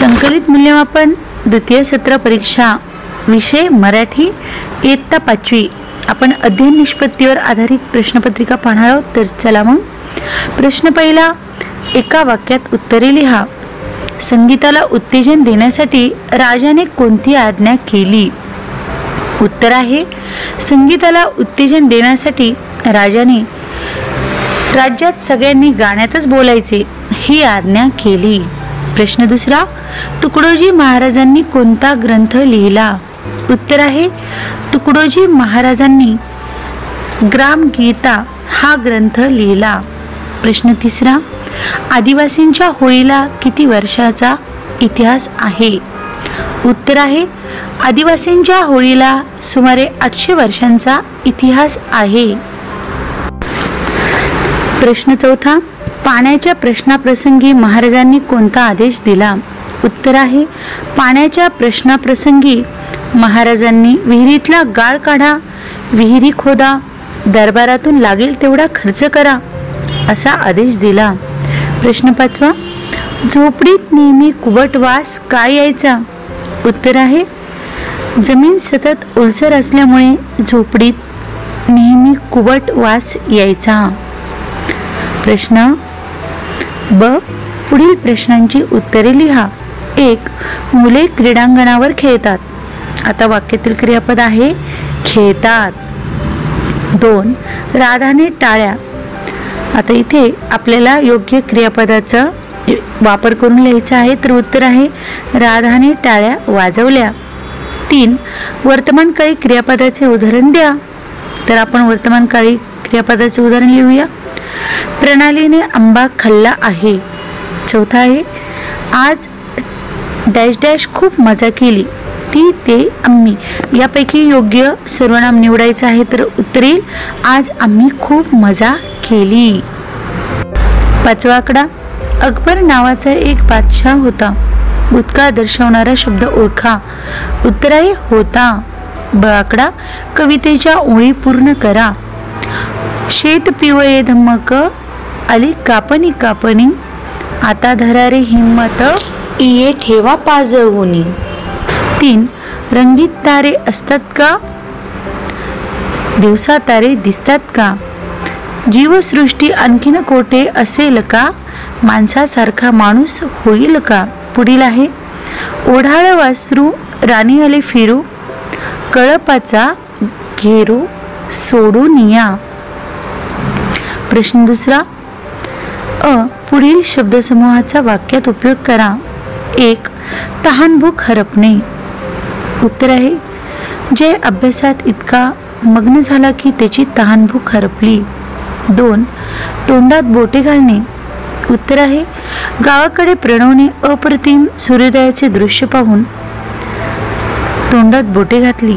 संकलित मूल्यमापन द्वितीय सत्र परीक्षा विषय मराठी इयत्ता 5वी आपण अध्ययन निष्पत्तीवर आधारित प्रश्नपत्रिका पाहणार आहोत। तर चला मग प्रश्न पहिला, एका वाक्यात उत्तरे लिहा। संगीताला उत्तेजन देण्यासाठी राजाने कोणती आज्ञा केली? उत्तर आहे, संगीताला उत्तेजन देण्यासाठी राजाने राज्यात सगळ्यांनी गाण्यातच बोलायचे ही आज्ञा केली। प्रश्न दुसरा, तुकडोजी महाराजांनी कोणता ग्रंथ लिहिला? उत्तर आहे, तुकडोजी महाराजांनी ग्रामगीता हा ग्रंथ लिहिला। प्रश्न तिसरा, आदिवासींच्या होळीला किती वर्षाचा इतिहास आहे? उत्तर आहे, आदिवासींच्या होळीला सुमारे 800 वर्षांचा इतिहास आहे। प्रश्न चौथा, पाण्याच्या प्रश्नाप्रसंगी महाराजांनी कोणता आदेश दिला? उत्तर आहे, पाण्याच्या प्रश्नाप्रसंगी महाराजांनी विहिरीतला गाळ काढा, विहिरी खोदा, दरबारातून लागेल तेवढा खर्च करा असा आदेश दिला। प्रश्न पाचवा, झोपडीत नेहमी कुबट वास का यायचा? उत्तर आहे, जमीन सतत ओलसर असल्यामुळे झोपडीत नेहमी कुबट वास यायचा। प्रश्न ब, पुढील प्रश्नांची उत्तरे लिहा। 1. मुले क्रीडांगणावर खेळतात। आता वाक्यातील क्रियापद आहे खेळतात। 2. राधाने टाळ्या। आता इथे आपल्याला योग्य क्रियापदाचा वापर करून लिहायचा आहे, तर उत्तर आहे राधाने टाळ्या वाजवल्या। 3. वर्तमानकाळी क्रियापदाचे उदाहरण द्या। तर आपण वर्तमानकाळी क्रियापदाचे उदाहरण लिहूया। प्रणालीने आंबा खाल्ला आहे। 4 आहे, आज डॅश डॅश खूप मजा केली, ती, ते, आम्ही यापैकी योग्य सर्वनाम निवडायचं आहे, तर उत्तर येईल आज आम्ही खूप मजा केली। 5वा आकडा, अकबर नावाचा एक बादशाह होता। भूतकाळ दर्शवणारा शब्द ओळखा। उत्तर आहे होता। ब आकडा, कवितेच्या ओळी पूर्ण करा। शेत पिवळे धम्मक आली कापणी कापणी, आता धरा रे हिम्मत इये ठेवा पाजवूनी। 3. रंगीत तारे असतात का? दिवसा तारे दिसतात का? जीवसृष्टी आणखीन कोठे असेल का? माणसासारखा माणूस होईल का? पुढील आहे, ओढाळ वासरू राणी आले फिरू, कळपाचा घेरू सोडून या। प्रश्न दुसरा, अ, पुढील शब्दसमूहाचा वाक्यात उपयोग करा। 1. तहानभूक हरपणे। उत्तर आहे, जय अभ्यासात इतका मग्न झाला की त्याची तहानभूक हरपली। 2. तोंडात बोटे घालणे। उत्तर आहे, गावाकडे प्रणवने अप्रतिम सूर्योदयाचे दृश्य पाहून तोंडात बोटे घातली।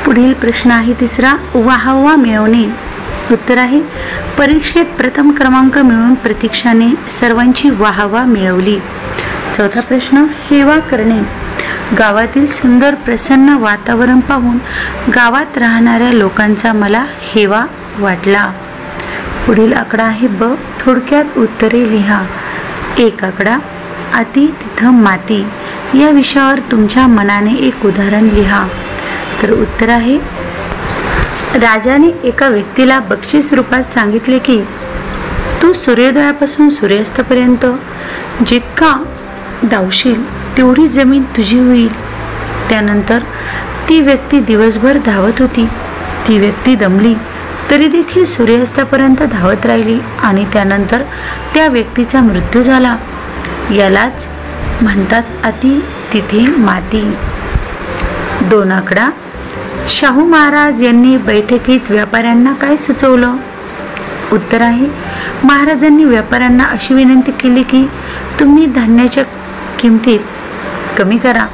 पुढील प्रश्न आहे तिसरा, वाहवा मिळवणे। उत्तर आहे, परीक्षेत प्रथम क्रमांक मिळवून प्रतीक्षाने सर्वांची वाहवा मिळवली। 4था प्रश्न, हेवा करणे। गावातील सुंदर प्रसन्न वातावरण पाहून गावात राहणाऱ्या लोकांचा मला हेवा वाटला। पुढील आकडा आहे ब, थोडक्यात उत्तरे लिहा। 1 आकडा, अति तिथं माती या विषयावर तुमच्या मनाने एक उदाहरण लिहा। तर उत्तर आहे, राजाने एका व्यक्तीला बक्षीस रूपात सांगितले की तू सूर्योदयापासून सूर्यास्तापर्यंत जितका धावशील तेवढी जमीन तुझी होईल। त्यानंतर ती व्यक्ती दिवसभर धावत होती। ती व्यक्ती दमली तरी देखील सूर्यास्तापर्यंत धावत राहिली आणि त्यानंतर त्या व्यक्तीचा मृत्यू झाला। यालाच म्हणतात अति तिथे माती। 2 आकडा, शाहू महाराज यांनी बैठकीत व्यापाऱ्यांना काय सुचवलं? उत्तर आहे, महाराजांनी व्यापाऱ्यांना अशी विनंती केली की तुम्ही धान्याच्या किमतीत कमी करा।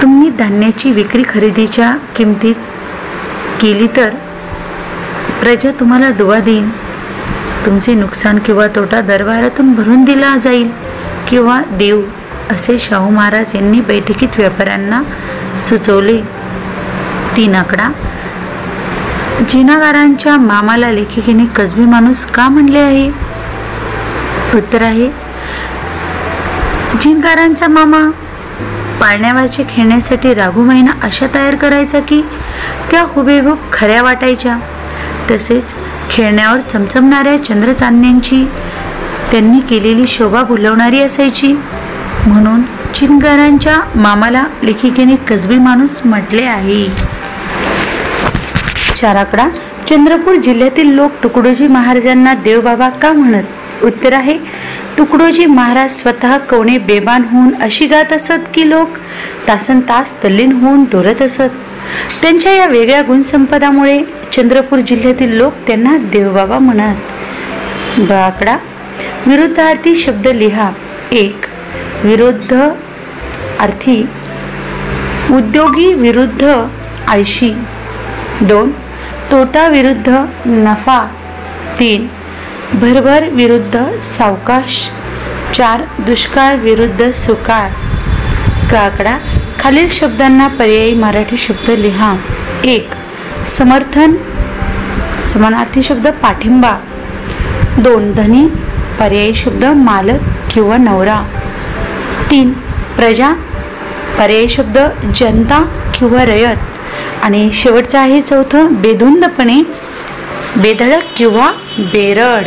तुम्ही धान्याची विक्री खरेदीच्या किमतीत केली तर प्रजा तुम्हाला दुवा देईल। तुमचे नुकसान किंवा तोटा दरबारातून भरून दिला जाईल किंवा देऊ, असे शाहू महाराज यांनी बैठकीत व्यापाऱ्यांना सुचवले। 3 आकडा, जिनागारांच्या मामाला लेखिकेने कसबी माणूस का म्हणले आहे? उत्तर आहे, झिंकारांचा मामा पाळण्यावरचे खेळण्यासाठी राघुमाईंना अशा तयार करायचा की त्या हुबेहूब खऱ्या वाटायच्या. तसेच खेळण्यावर चमचमणाऱ्या चंद्रचांदण्यांची त्यांनी केलेली शोभा भुलवणारी असायची. म्हणून झिंकारांच्या मामाला लेखिकेने कसबी माणूस म्हटले आहे. 4 आकडा. चंद्रपूर जिल्ह्यातील लोक तुकडोजी महाराजांना देवबाबा का म्हणत? उत्तर आहे, तुकडोजी महाराज स्वतः कवणे बेभान होऊन अशी गात असत की लोक तासनतास तल्लीन होऊन डोलत असत. त्यांच्या या वेगळ्या गुणसंपदामुळे चंद्रपूर जिल्ह्यातील लोक त्यांना देवबाबा म्हणत. 2 आकडा. विरुद्धार्थी शब्द लिहा. 1. विरुद्ध अर्थी उद्योगी विरुद्ध आळशी. 2. तोटा विरुद्ध नफा. 3. भरभर विरुद्ध सावकाश. 4. दुष्काळ विरुद्ध सुकाळ. क आकडा. खालील शब्दांना पर्यायी मराठी शब्द लिहा. 1. समर्थन समानार्थी शब्द पाठिंबा. 2. धनी पर्यायी शब्द मालक किंवा नवरा. 3. प्रजा पर्यायी शब्द जनता किंवा रयत. आणि शेवटचं आहे 4थं बेधुंदपणे बेधडक किंवा बेरड.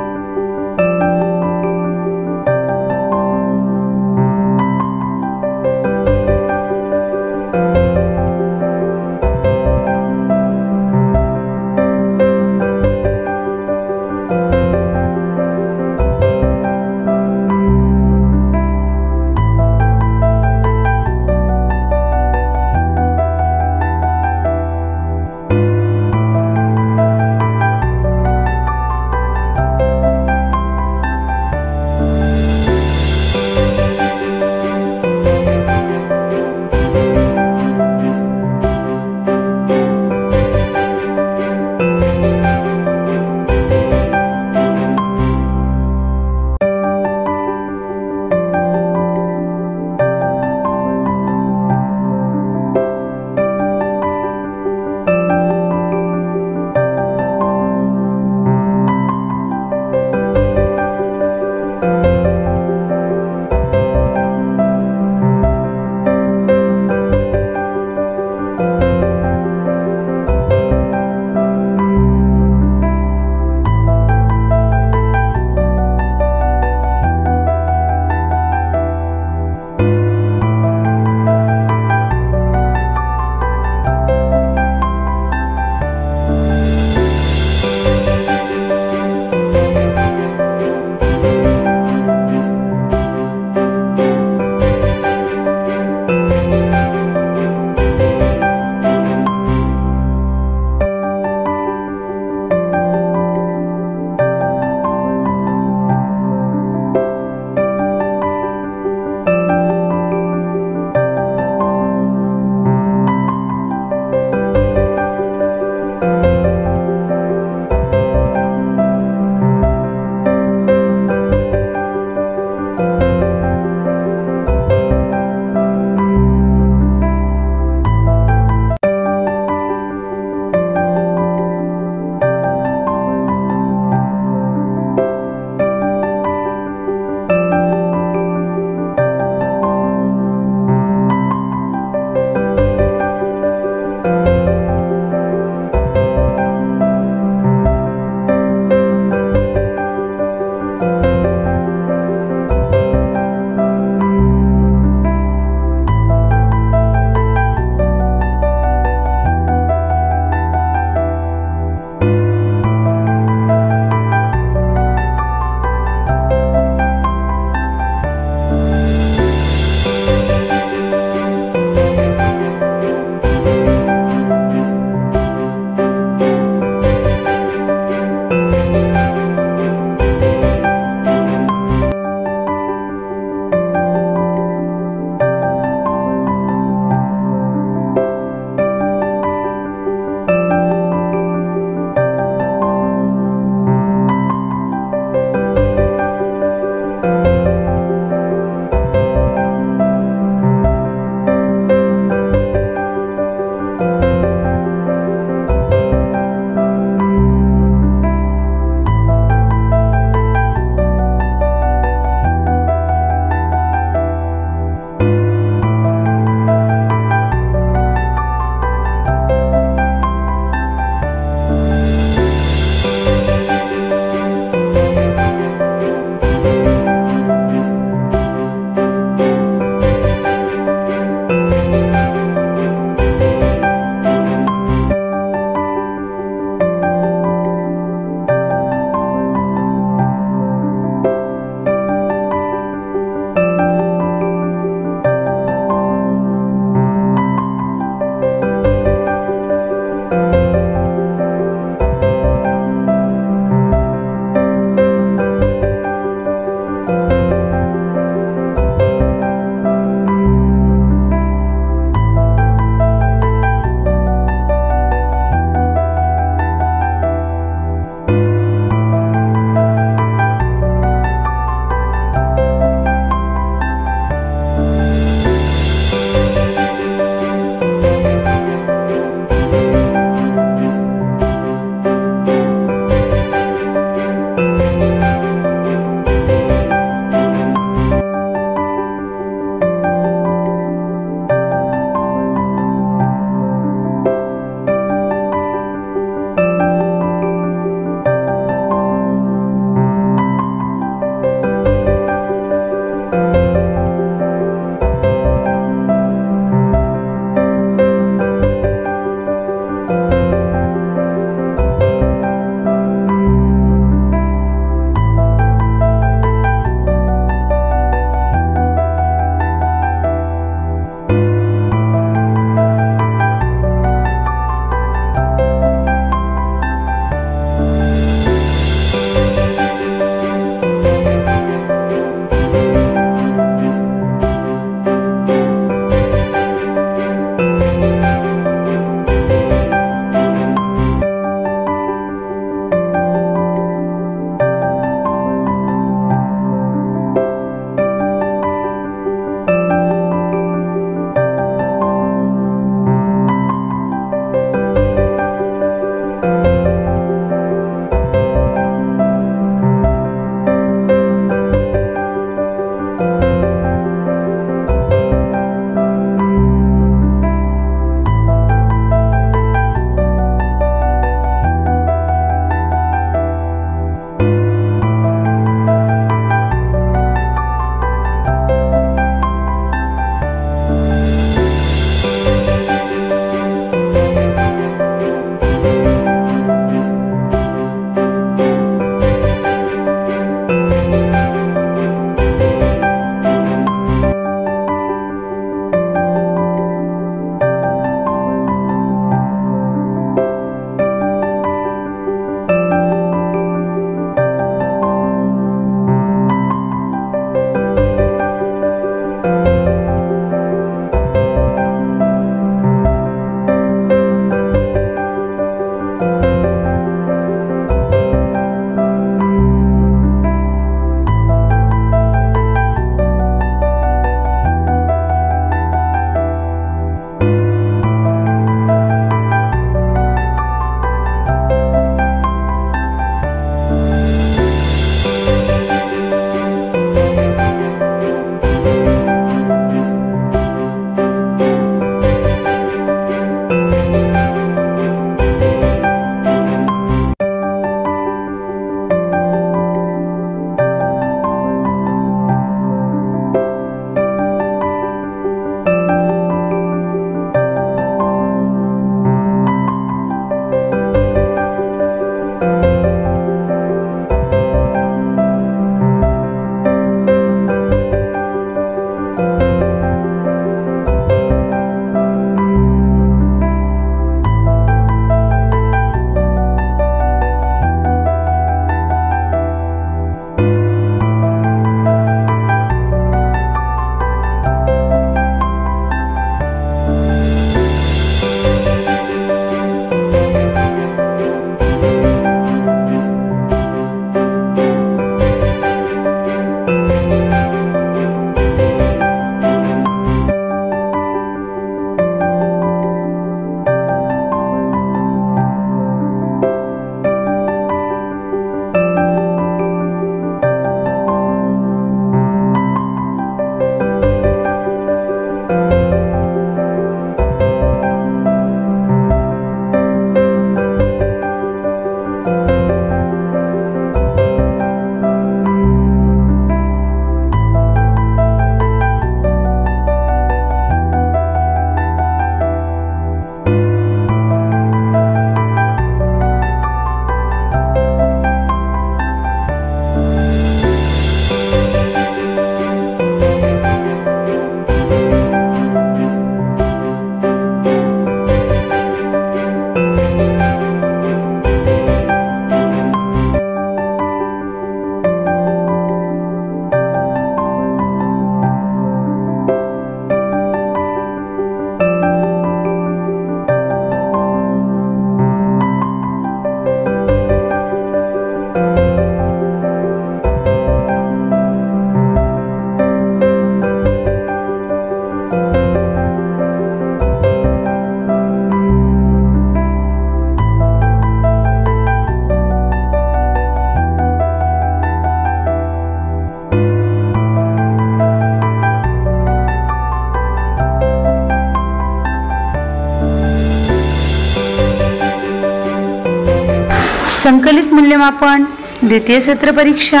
संकलित मूल्यमापन द्वितीय सत्र परीक्षा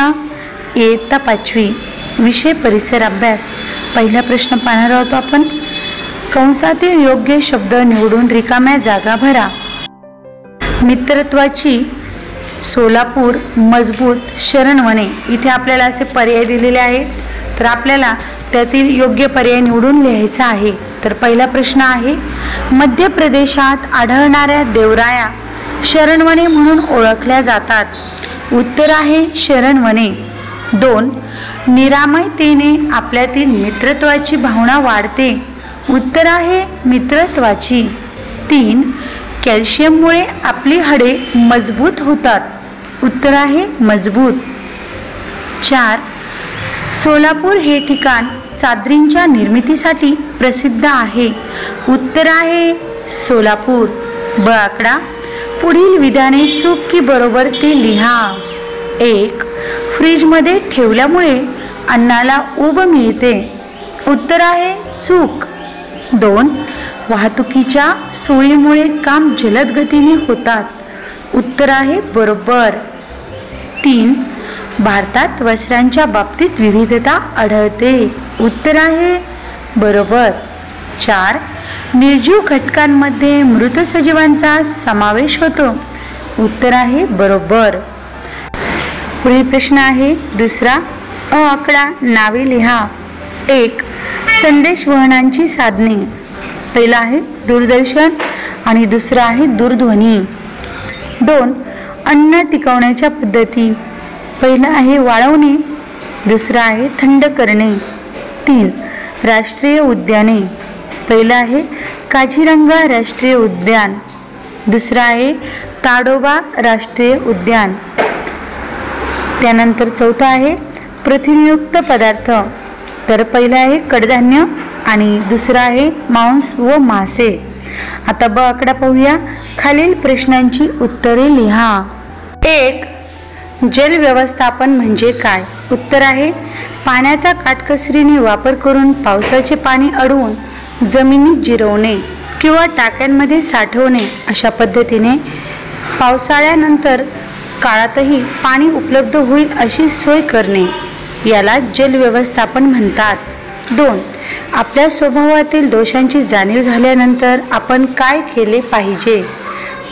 इयत्ता 5वी विषय परिसर अभ्यास. पहिला प्रश्न पाहणार आहोत आपण. कंसातील योग्य शब्द निवडून रिकाम्या जागा भरा. मित्रत्वाची सोलापूर मजबूत शरणवणे. इथे आपल्याला असे पर्याय दिलेले आहेत, तर आपल्याला त्यातील योग्य पर्याय निवडून लिहायचा आहे. तर पहिला प्रश्न आहे, मध्य प्रदेशात आढळणाऱ्या देवराया शरणवणे म्हणून ओळखल्या जातात. उत्तर आहे शरणवणे. 2. निरामयतेने आपल्यातील मित्रत्वाची भावना वाढते. उत्तर आहे मित्रत्वाची. 3. कॅल्शियममुळे आपली हाडे मजबूत होतात. उत्तर आहे मजबूत. 4. सोलापूर हे ठिकाण चादरींच्या निर्मितीसाठी प्रसिद्ध आहे. उत्तर आहे सोलापूर. ब आकडा. पुढील विधाने चूक की बरोबर ते लिहा. 1. फ्रीजमध्ये ठेवल्यामुळे अन्नाला ऊब मिळते. उत्तर आहे चूक. 2. वाहतुकीच्या सोयीमुळे काम जलद गतीने होतात. उत्तर आहे बरोबर. 3. भारतात वस्त्रांच्या बाबतीत विविधता आढळते. उत्तर आहे बरोबर. 4. निर्जीव घटकांमध्ये मृत सजीवांचा समावेश होतो. उत्तर आहे बरोबर. पुढील प्रश्न आहे दुसरा. अ आकडा. नावे लिहा. 1. संदेश वहनांची साधने. पहिला आहे दूरदर्शन आणि दुसरा आहे दूरध्वनी. 2. अन्न टिकवण्याच्या पद्धती. पहिला आहे वाळवणे, दुसरा आहे थंड करणे. 3. राष्ट्रीय उद्याने. पहिला आहे काझीरंगा राष्ट्रीय उद्यान, दुसरा आहे ताडोबा राष्ट्रीय उद्यान. त्यानंतर चौथा आहे प्रथिनयुक्त पदार्थ. तर पहिला आहे कडधान्य आणि दुसरा आहे मांस व मासे. आता ब आकडा पाहूया. खालील प्रश्नांची उत्तरे लिहा. 1. जल व्यवस्थापन म्हणजे काय? उत्तर आहे पाण्याचा काटकसरीने वापर करून पावसाचे पाणी अडवून जमिनीत जिरवणे किंवा टाक्यांमध्ये साठवणे. अशा पद्धतीने पावसाळ्यानंतर काळातही पाणी उपलब्ध होईल अशी सोय करणे, याला जल व्यवस्थापन म्हणतात. 2. आपल्या स्वभावातील दोषांची जाणीव झाल्यानंतर आपण काय केले पाहिजे?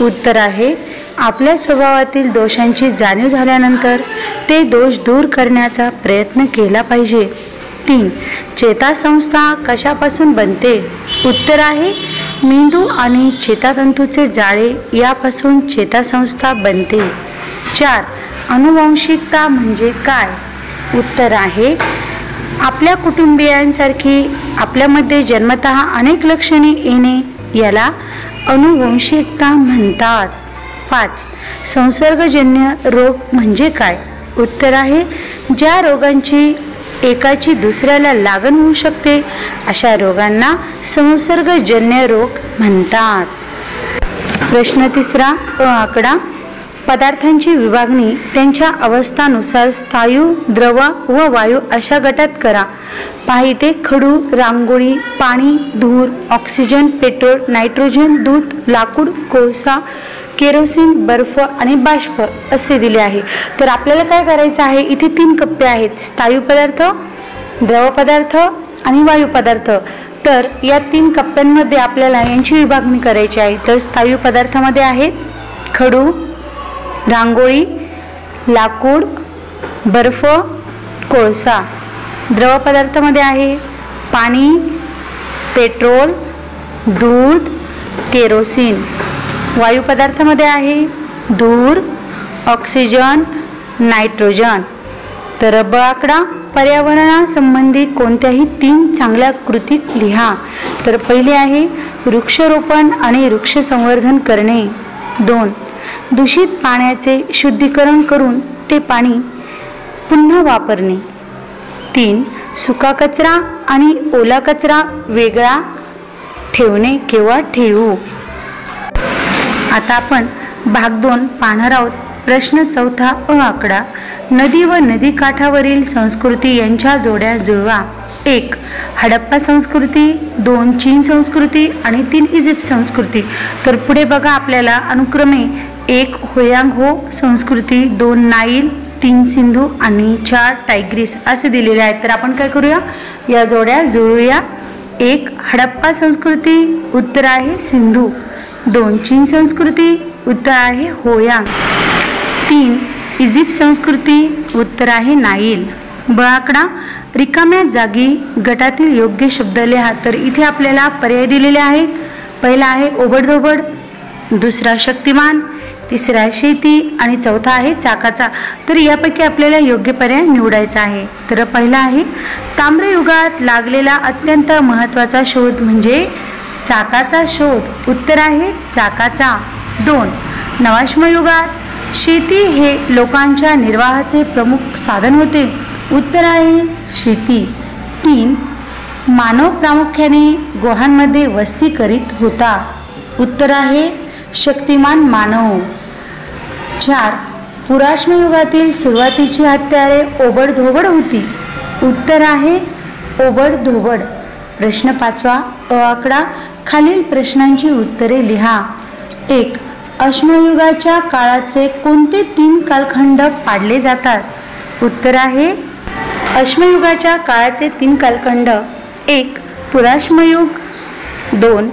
उत्तर आहे आपल्या स्वभावातील दोषांची जाणीव झाल्यानंतर ते दोष दूर करण्याचा प्रयत्न केला पाहिजे. 3. चेतासंस्था कशापासून बनते? उत्तर आहे मेंदू आणि चेतातंतूचे जाळे यापासून चेतासंस्था बनते. 4. अनुवांशिकता म्हणजे काय? उत्तर आहे आपल्या कुटुंबियांसारखी आपल्यामध्ये जन्मतः अनेक लक्षणे येणे, याला अनुवंशिकता म्हणतात. 5. संसर्गजन्य रोग म्हणजे काय? उत्तर आहे ज्या रोगांची एकाची दुसऱ्याला लागण होऊ शकते अशा रोगांना संसर्गजन्य रोग म्हणतात. प्रश्न तिसरा. अ आकडा. पदार्थांची विभागणी त्यांच्या अवस्थानुसार स्थायू, द्रव व वायू अशा गटात करा. पाहिते खडू, रांगोळी, पाणी, धूर, ऑक्सिजन, पेट्रोल, नायट्रोजन, दूध, लाकूड, कोळसा, केरोसिन, बर्फ आणि बाष्प असे दिले आहे. तर आपल्याला काय करायचं आहे? इथे 3 कप्पे आहेत, स्थायू पदार्थ, द्रव पदार्थ आणि वायू पदार्थ. तर या 3 कप्प्यांमध्ये आपल्याला यांची विभागणी करायची आहे. तर स्थायू पदार्थामध्ये आहेत खडू, रांगोळी, लाकूड, बर्फ, कोळसा. द्रव पदार्थामध्ये आहे पाणी, पेट्रोल, दूध, केरोसिन. वायू पदार्थामध्ये आहे धूर, ऑक्सिजन, नायट्रोजन. तर ब आकडा. पर्यावरणासंबंधी कोणत्याही 3 चांगल्या कृती लिहा. तर पहिली आहे वृक्षारोपण आणि वृक्ष संवर्धन करणे. 2. दूषित पाण्याचे शुद्धीकरण करून ते पाणी पुन्हा वापरणे. 3. सुका कचरा आणि ओला कचरा वेगळा ठेवणे किंवा ठेवू. आता आपण भाग 2 पाहणार आहोत. प्रश्न चौथा. अ आकडा. नदी व नदी काठावरील संस्कृती यांच्या जोड्या जुळवा. 1. हडप्पा संस्कृती, 2. चीन संस्कृती आणि 3. इजिप्त संस्कृती. तर पुढे बघा आपल्याला अनुक्रमे 1 होयांग हो संस्कृती, 2 नाईल, 3 सिंधू आणि 4 टायग्रिस असे दिलेले आहेत. तर आपण काय करूया, या जोड्या जुळूया. 1 हडप्पा संस्कृती, उत्तर आहे सिंधू. 2 चीन संस्कृती, उत्तर आहे होयांग. 3 इजिप्त संस्कृती, उत्तर आहे नाईल. ब आकडा रिकाम्या जागी गटातील योग्य शब्द लिहा. तर इथे आपल्याला पर्याय दिलेले आहेत. पहिला आहे ओबडधोबड, दुसरा शक्तिमान, तिसरा शेती आणि चौथा आहे चाकाचा. तर यापैकी आपल्याला योग्य पर्याय निवडायचा आहे. तर पहिला आहे ताम्रयुगात लागलेला अत्यंत महत्त्वाचा शोध म्हणजे चाकाचा शोध, उत्तर आहे चाकाचा. 2 नवाश्मयुगात शेती हे लोकांच्या निर्वाहाचे प्रमुख साधन होते, उत्तर आहे शेती. 3 मानव प्रामुख्याने गुहांमध्ये वस्ती करीत होता, उत्तर आहे शक्तिमान मानव. 4 पुराश्मयुगातील सुरुवातीची हत्यारे ओबडधोबड होती, उत्तर आहे ओबडधोबड. प्रश्न 5 अ आकडा खालील प्रश्नांची उत्तरे लिहा. 1 अश्मयुगाच्या काळाचे कोणते 3 कालखंड पाडले जातात, उत्तर आहे अश्मयुगाच्या काळाचे 3 कालखंड. 1 पुराश्मयुग, 2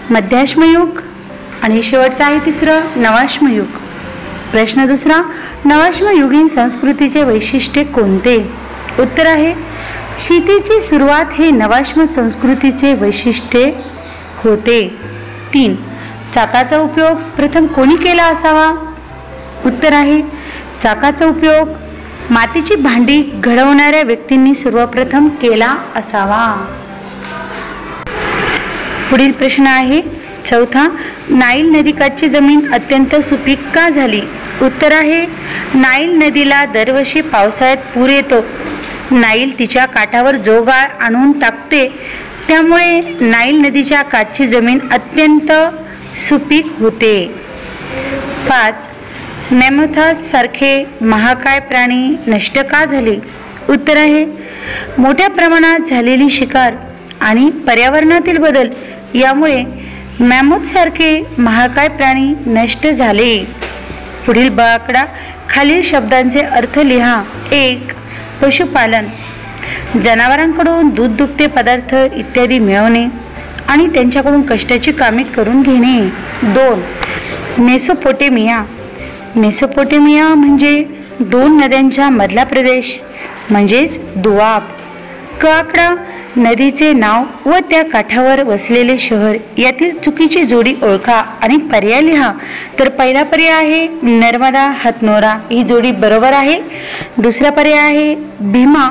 मध्याश्मयुग आणि शेवटचा आहे तिसरं नवाश्मयुग. प्रश्न 2 नवाश्मयुगीन संस्कृतीचे वैशिष्ट्य कोणते, उत्तर आहे शेतीची सुरुवात हे नवाश्म संस्कृतीचे वैशिष्ट्य होते. 3 चाकाचा उपयोग प्रथम कोणी केला असावा, उत्तर आहे चाकाचा उपयोग मातीची भांडी घडवणाऱ्या व्यक्तींनी सर्वप्रथम केला असावा. पुढील प्रश्न आहे 4 नाईल नदीकाठची जमीन अत्यंत सुपीक का झाली, उत्तर आहे नाईल नदीला दरवर्षी पावसाळ्यात पूर येतो. नाईल तिच्या काठावर जो गाळ आणून टाकते, त्यामुळे नाईल नदीच्या काठची जमीन अत्यंत सुपीक होते. 5 मॅमथॉस सारखे महाकाय प्राणी नष्ट का झाले, उत्तर आहे मोठ्या प्रमाणात झालेली शिकार आणि पर्यावरणातील बदल यामुळे मॅमथ सारखे महाकाय प्राणी नष्ट झाले. पुढील ब आकडा खालील शब्दांचे अर्थ लिहा. 1 पशुपालन, जनावरांकडून दूध दुभते पदार्थ इत्यादी मिळवणे आणि त्यांच्याकडून कष्टाची कामे करून घेणे. 2 मेसोपोटेमिया, मेसोपोटेमिया म्हणजे 2 नद्यांच्या मधला प्रदेश म्हणजेच दुआब. क आकडा नदीचे नाव व त्या काठावर वसलेले शहर यातील चुकीची जोडी ओळखा आणि पर्याय लिहा. तर पहिला पर्याय आहे नर्मदा हथनोरा, ही जोडी बरोबर आहे. दुसरा पर्याय आहे भीमा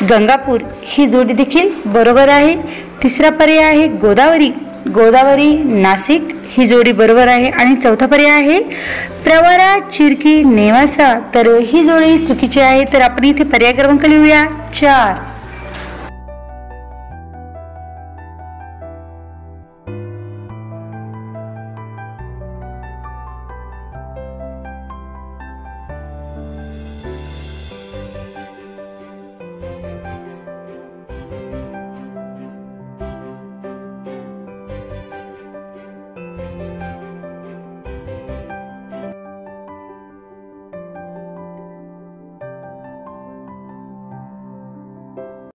गंगापूर, ही जोडी देखील बरोबर आहे. तिसरा पर्याय आहे गोदावरी, गोदावरी नाशिक, ही जोडी बरोबर आहे. आणि चौथा पर्याय आहे प्रवरा चिरकी नेवासा, तर ही जोडी चुकीची आहे. तर आपण इथे पर्याय क्रमांक लिहूया 4.